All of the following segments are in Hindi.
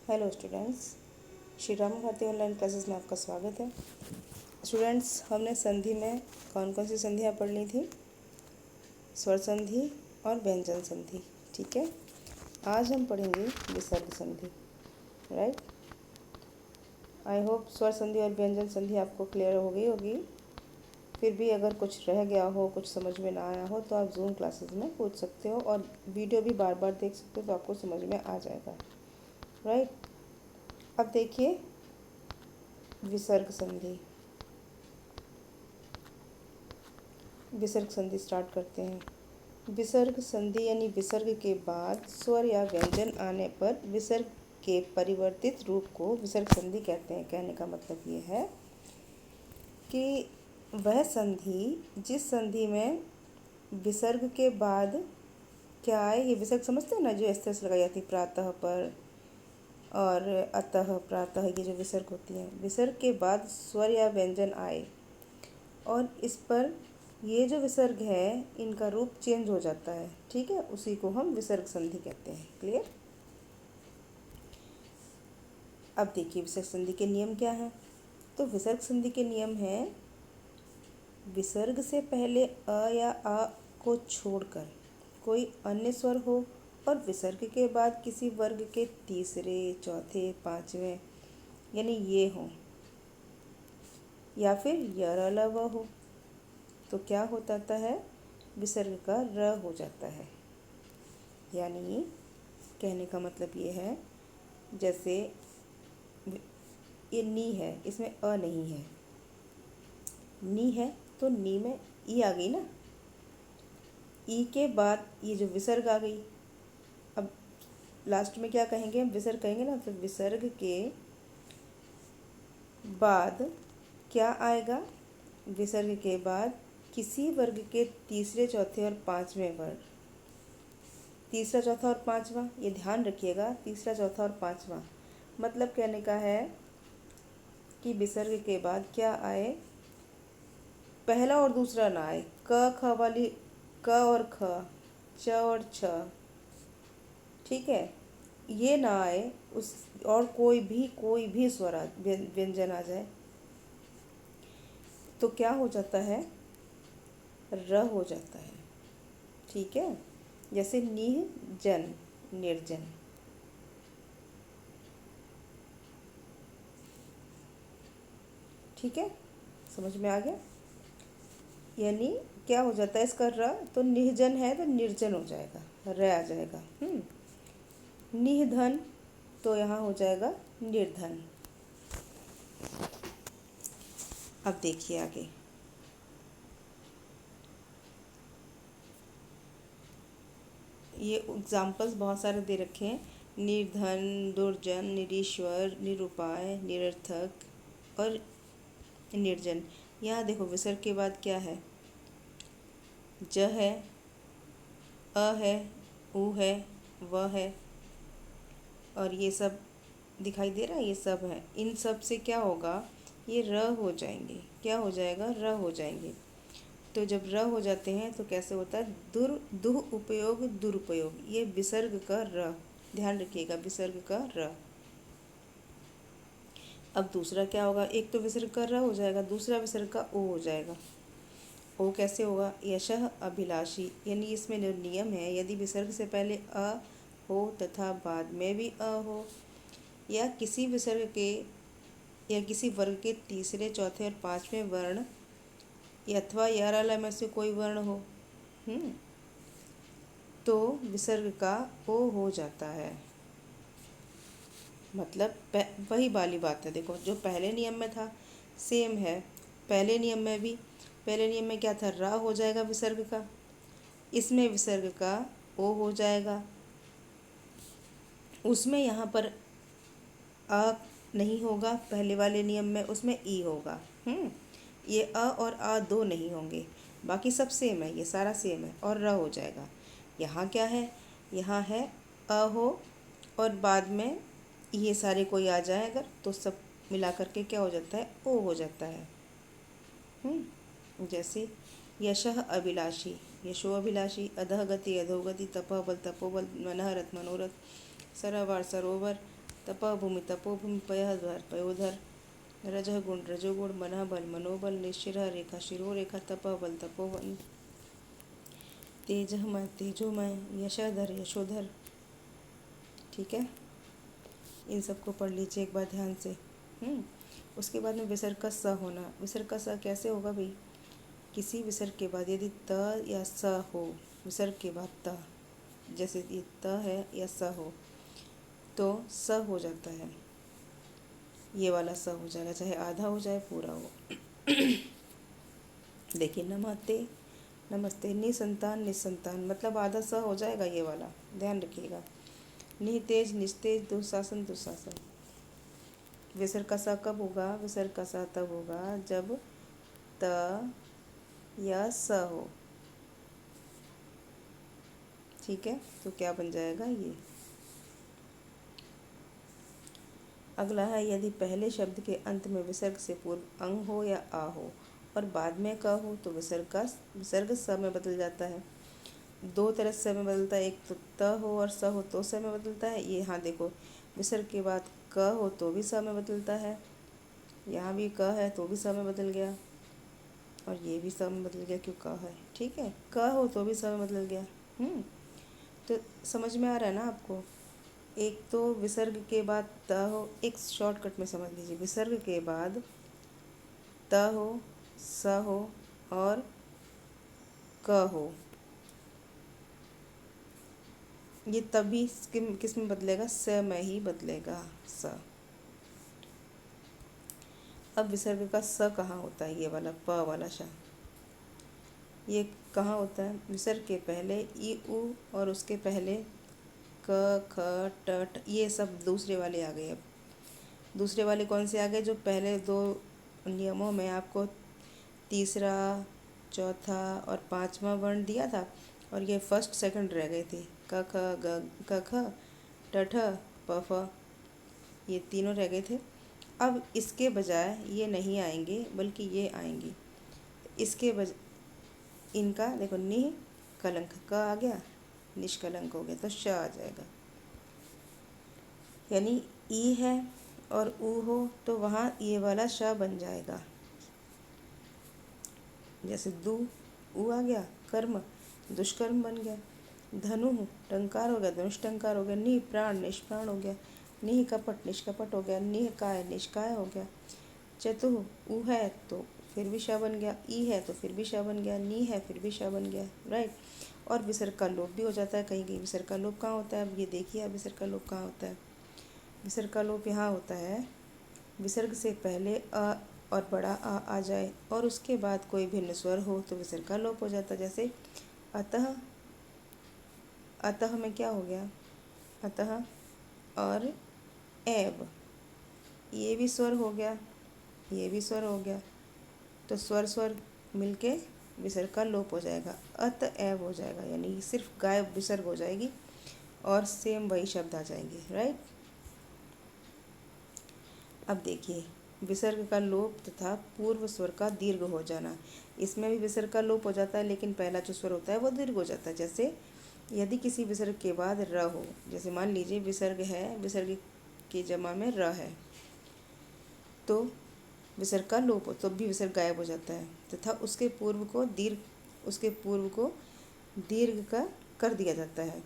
Hello students, Shri Ram Bharati online classes में आपका स्वागत है। स्टूडेंट्स, हमने संधि में कौन कौन सी संधियाँ पढ़ ली थी? स्वर संधि और व्यंजन संधि। ठीक है, आज हम पढ़ेंगे विसर्ग संधि। राइट, आई होप स्वर संधि और व्यंजन संधि आपको क्लियर हो गई होगी। फिर भी अगर कुछ रह गया हो, कुछ समझ में ना आया हो, तो आप जूम क्लासेस में पूछ सकते हो और वीडियो भी बार बार देख सकते हो, तो आपको समझ में आ जाएगा। राइट, अब देखिए विसर्ग संधि। विसर्ग संधि स्टार्ट करते हैं। विसर्ग संधि यानी विसर्ग के बाद स्वर या व्यंजन आने पर विसर्ग के परिवर्तित रूप को विसर्ग संधि कहते हैं। कहने का मतलब ये है कि वह संधि जिस संधि में विसर्ग के बाद क्या आए, ये विसर्ग समझते हैं ना, जो ऐसे लगाई जाती प्रातः पर और अतः प्रातः, ये जो विसर्ग होती है, विसर्ग के बाद स्वर या व्यंजन आए और इस पर ये जो विसर्ग है इनका रूप चेंज हो जाता है। ठीक है, उसी को हम विसर्ग संधि कहते हैं। क्लियर? अब देखिए विसर्ग संधि के नियम क्या हैं। तो विसर्ग संधि के नियम हैं, विसर्ग से पहले अ या आ को छोड़कर कोई अन्य स्वर हो और विसर्ग के बाद किसी वर्ग के तीसरे, चौथे, पांचवें यानी ये हो या फिर यर अलावा हो, तो क्या हो जाता है, विसर्ग का र हो जाता है। यानी कहने का मतलब ये है, जैसे ये नी है, इसमें अ नहीं है, नी है तो नी में ई आ गई ना, ई के बाद ये जो विसर्ग आ गई। अब लास्ट में क्या कहेंगे, हम विसर्ग कहेंगे ना, तो विसर्ग के बाद क्या आएगा, विसर्ग के बाद किसी वर्ग के तीसरे, चौथे और पांचवें वर्ग। तीसरा, चौथा और पांचवा, ये ध्यान रखिएगा, तीसरा, चौथा और पांचवा मतलब कहने का है कि विसर्ग के बाद क्या आए, पहला और दूसरा ना आए। क ख वाली क और ख, च और छ, ठीक है, ये ना आए उस, और कोई भी स्वर व्यंजन आ जाए तो क्या हो जाता है, र हो जाता है। ठीक है, जैसे निह जन, निर्जन। ठीक है, समझ में आ गया। यानी क्या हो जाता है इसका र, तो निहजन है तो निर्जन हो जाएगा, र आ जाएगा। निधन तो यहाँ हो जाएगा निर्धन। अब देखिए आगे, ये एग्जाम्पल्स बहुत सारे दे रखे हैं, निर्धन, दुर्जन, निरीश्वर, निरुपाय, निरर्थक और निर्जन। यहाँ देखो विसर्ग के बाद क्या है, ज है, अ है, उ है, व है और ये सब दिखाई दे रहा है, ये सब है। इन सब से क्या होगा, ये र हो जाएंगे। क्या हो जाएगा, र हो जाएंगे। तो जब र हो जाते हैं तो कैसे होता है, दुह उपयोग, दुरुपयोग, ये विसर्ग का र, ध्यान रखिएगा, विसर्ग का र। अब दूसरा क्या होगा, एक तो विसर्ग का र हो जाएगा, दूसरा विसर्ग का ओ हो जाएगा। ओ कैसे होगा, यशः अभिलाषी, यानी इसमें जो नियम है, यदि विसर्ग से पहले अ हो तथा बाद में भी अ हो या किसी विसर्ग के या किसी वर्ग के तीसरे, चौथे और पांचवें वर्ण अथवा याराला में से कोई वर्ण हो, तो विसर्ग का ओ हो जाता है। मतलब वही वाली बात है, देखो जो पहले नियम में था सेम है। पहले नियम में क्या था, रा हो जाएगा विसर्ग का, इसमें विसर्ग का ओ हो जाएगा। उसमें यहाँ पर अ नहीं होगा, पहले वाले नियम में उसमें ई होगा। ये अ और आ दो नहीं होंगे, बाकी सब सेम है, ये सारा सेम है और र हो जाएगा। यहाँ क्या है, यहाँ है अ हो और बाद में ये सारे कोई आ जाए अगर, तो सब मिला करके क्या हो जाता है, ओ हो जाता है। जैसे यशः अभिलाषी, यशो अभिलाषी, अधः गति, अधोगति, तपः बल, तपोबल, मनः रथ, मनोरथ, सरोवर, सरोवर, तपः भूमि तपोभूमि, पयः द्वार पयोधर, रजः गुण रजोगुण, मनः बल मनोबल, निशिरः रेखा शिरोरेखा, तपः बल तपोबल, तेजः मय तेजोमय, यशः धर यशोधर। ठीक है, इन सबको पढ़ लीजिए एक बार ध्यान से। उसके बाद में विसर्ग का स होना। विसर्ग का स कैसे होगा भाई? किसी विसर्ग के बाद यदि त या स हो, विसर्ग के बाद त, जैसे ये त है या स हो तो स हो जाता है, ये वाला स हो जाएगा, चाहे आधा हो चाहे पूरा हो। देखिए नमस्ते नमस्ते, निसंतान निसंतान, मतलब आधा स हो जाएगा ये वाला, ध्यान रखिएगा। नितेज निस्तेज, दुशासन दुशासन। विसर्ग का स कब होगा? विसर्ग का स तब होगा जब त या स हो। ठीक है, तो क्या बन जाएगा ये? अगला है, यदि पहले शब्द के अंत में विसर्ग से पूर्व अंग हो या आ हो और बाद में क हो तो विसर्ग स में बदल जाता है। दो तरह से में बदलता है, एक तो त हो और स हो तो स में बदलता है। ये हाँ देखो, विसर्ग के बाद क हो तो भी स में बदलता है, यहाँ भी क है तो भी स में बदल गया, और ये भी स में बदल गया क्यों क है। ठीक है, क हो तो भी स में बदल गया। तो समझ में आ रहा है ना आपको? एक तो विसर्ग के बाद त हो, एक शॉर्टकट में समझ लीजिए, विसर्ग के बाद त हो, स हो और क हो, ये तभी किस में बदलेगा? स में ही बदलेगा, स। अब विसर्ग का स कहाँ होता है? ये वाला प वाला श, ये कहाँ होता है? विसर्ग के पहले ई उ और उसके पहले क ख ट ठ, ये सब दूसरे वाले आ गए। अब दूसरे वाले कौन से आ गए? जो पहले दो नियमों में आपको तीसरा, चौथा और पांचवा वर्ण दिया था, और ये फर्स्ट सेकंड रह गए थे। क ख ग क ख ट ठ प फ, ये तीनों रह गए थे। अब इसके बजाय ये नहीं आएंगे बल्कि ये आएंगे। इसके इनका देखो, निह कलंक क आ गया, निष्कलंक हो गया तो श आ जाएगा। यानी ई है और ऊ हो तो वहाँ ये वाला श बन जाएगा। जैसे दु ऊ आ गया, कर्म दुष्कर्म बन गया। धनु टंकार हो गया, धनुष टंकार हो गया। निह प्राण निष्प्राण हो गया। निह कपट निष्कपट हो गया। निह काय निष्काय हो गया। चतुः ऊ है तो फिर भी श बन गया, ई है तो फिर भी श बन गया, नी है फिर भी श बन गया, राइट। और विसर्ग का लोप भी हो जाता है। कहीं कहीं विसर्ग का लोप कहाँ होता है? अब ये देखिए, अब विसर्ग का लोप कहाँ होता है? विसर्ग का लोप यहाँ होता है, विसर्ग से पहले अ और बड़ा आ जाए और उसके बाद कोई भिन्न स्वर हो तो विसर्ग का लोप हो जाता है। जैसे अतः, अतः में क्या हो गया? अतः और एव, ये भी स्वर हो गया, ये भी स्वर हो गया, तो स्वर स्वर मिलके विसर्ग का लोप हो जाएगा, अत एव हो जाएगा, यानी सिर्फ गायब विसर्ग हो जाएगी और सेम वही शब्द आ जाएंगे, राइट। अब देखिए, विसर्ग का लोप तथा पूर्व स्वर का दीर्घ हो जाना। इसमें भी विसर्ग का लोप हो जाता है, लेकिन पहला जो स्वर होता है वो दीर्घ हो जाता है। जैसे यदि किसी विसर्ग के बाद र हो, जैसे मान लीजिए विसर्ग है, विसर्ग की जमा में र है, तो विसर्ग का लोप हो तो भी विसर्ग गायब हो जाता है, तथा उसके पूर्व को दीर्घ का कर दिया जाता है।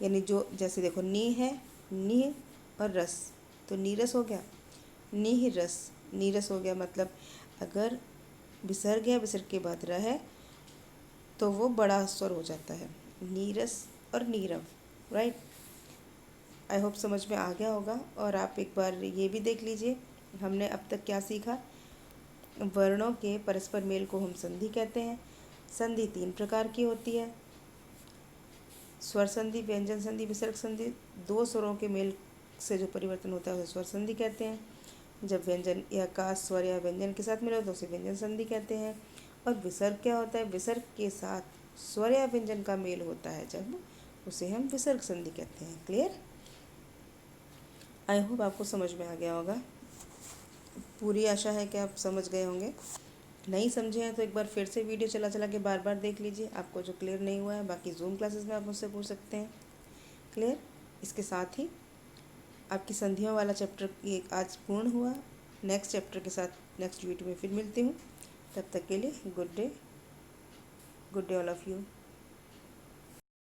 यानी जो, जैसे देखो नी है, नी और रस, तो नीरस हो गया, नीह रस नीरस हो गया। मतलब अगर विसर्ग है, विसर्ग के बाद र है तो वो बड़ा स्वर हो जाता है, नीरस और नीरव, राइट। आई होप समझ में आ गया होगा। और आप एक बार ये भी देख लीजिए, हमने अब तक क्या सीखा। वर्णों के परस्पर मेल को हम संधि कहते हैं। संधि 3 प्रकार की होती है, स्वर संधि, व्यंजन संधि, विसर्ग संधि। दो स्वरों के मेल से जो परिवर्तन होता है उसे स्वर संधि कहते हैं। जब व्यंजन या का स्वर या व्यंजन के साथ मिला तो उसे व्यंजन संधि कहते हैं। और विसर्ग क्या होता है? विसर्ग के साथ स्वर या व्यंजन का मेल होता है जब, उसे हम विसर्ग संधि कहते हैं। क्लियर? आई होप आपको समझ में आ गया होगा। पूरी आशा है कि आप समझ गए होंगे। नहीं समझे हैं तो एक बार फिर से वीडियो चला चला के बार बार देख लीजिए, आपको जो क्लियर नहीं हुआ है। बाकी जूम क्लासेस में आप मुझसे पूछ सकते हैं। क्लियर? इसके साथ ही आपकी संधियों वाला चैप्टर ये आज पूर्ण हुआ। नेक्स्ट चैप्टर के साथ नेक्स्ट वीडियो में फिर मिलती हूँ। तब तक के लिए good day all of you.